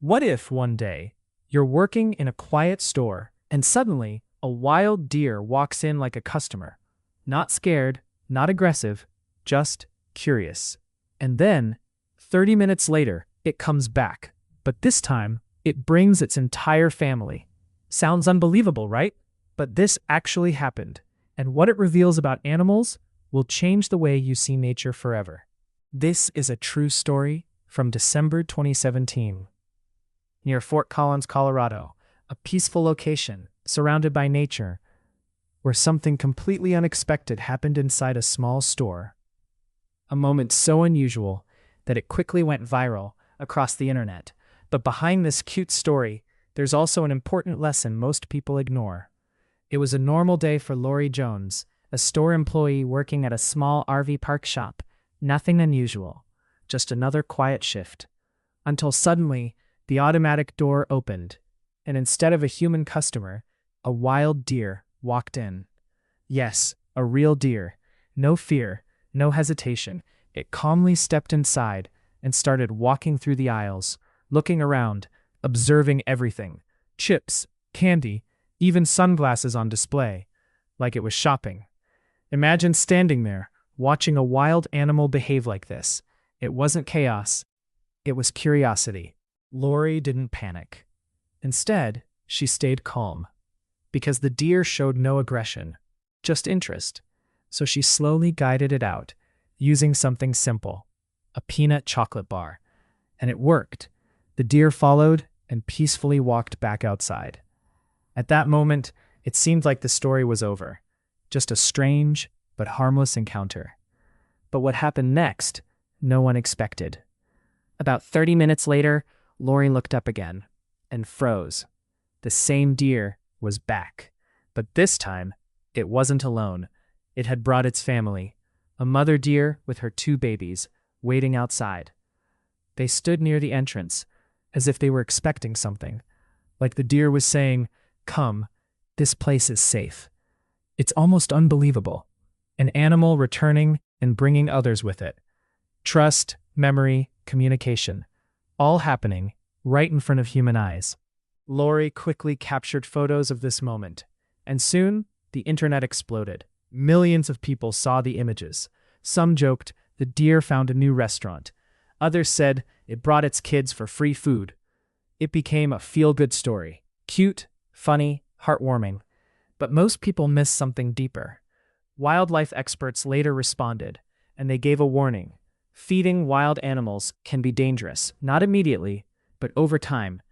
What if one day you're working in a quiet store and suddenly a wild deer walks in like a customer? Not scared, not aggressive, just curious. And then, 30 minutes later, it comes back. But this time, it brings its entire family. Sounds unbelievable, right? But this actually happened. And what it reveals about animals will change the way you see nature forever. This is a true story from December 2017. Near Fort Collins, Colorado, a peaceful location surrounded by nature, where something completely unexpected happened inside a small store. A moment so unusual that it quickly went viral across the internet. But behind this cute story, there's also an important lesson most people ignore. It was a normal day for Lorie Jones, a store employee working at a small RV park shop. Nothing unusual, just another quiet shift. Until suddenly, the automatic door opened, and instead of a human customer, a wild deer walked in. Yes, a real deer. No fear, no hesitation. It calmly stepped inside and started walking through the aisles, looking around, observing everything. Chips, candy, even sunglasses on display, like it was shopping. Imagine standing there, watching a wild animal behave like this. It wasn't chaos, it was curiosity. Lorie didn't panic. Instead, she stayed calm, because the deer showed no aggression, just interest. So she slowly guided it out, using something simple, a peanut chocolate bar. And it worked. The deer followed and peacefully walked back outside. At that moment, it seemed like the story was over, just a strange but harmless encounter. But what happened next, no one expected. About 30 minutes later, Lorie looked up again and froze. The same deer was back, but this time, it wasn't alone. It had brought its family, a mother deer with her 2 babies, waiting outside. They stood near the entrance, as if they were expecting something, like the deer was saying, "Come, this place is safe." It's almost unbelievable. An animal returning and bringing others with it. Trust, memory, communication, all happening right in front of human eyes. Lorie quickly captured photos of this moment, and soon the internet exploded. Millions of people saw the images. Some joked the deer found a new restaurant. Others said it brought its kids for free food. It became a feel-good story. Cute, funny, heartwarming. But most people missed something deeper. Wildlife experts later responded, and they gave a warning. Feeding wild animals can be dangerous, not immediately, but over time.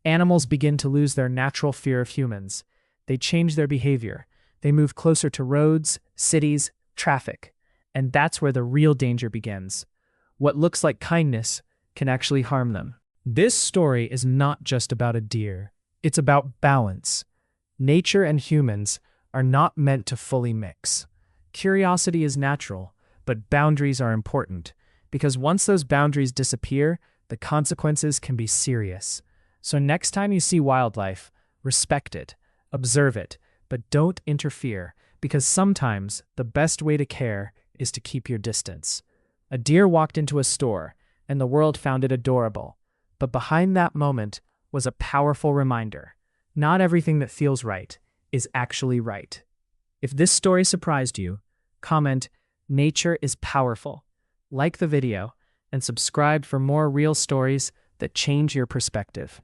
Animals begin to lose their natural fear of humans. They change their behavior. They move closer to roads, cities, traffic. And that's where the real danger begins. What looks like kindness can actually harm them. This story is not just about a deer. It's about balance. Nature and humans are not meant to fully mix. Curiosity is natural, but boundaries are important, because once those boundaries disappear, the consequences can be serious. So next time you see wildlife, respect it, observe it, but don't interfere, because sometimes the best way to care is to keep your distance. A deer walked into a store, and the world found it adorable. But behind that moment was a powerful reminder. Not everything that feels right is actually right. If this story surprised you, comment, "Nature is powerful." Like the video, and subscribe for more real stories that change your perspective.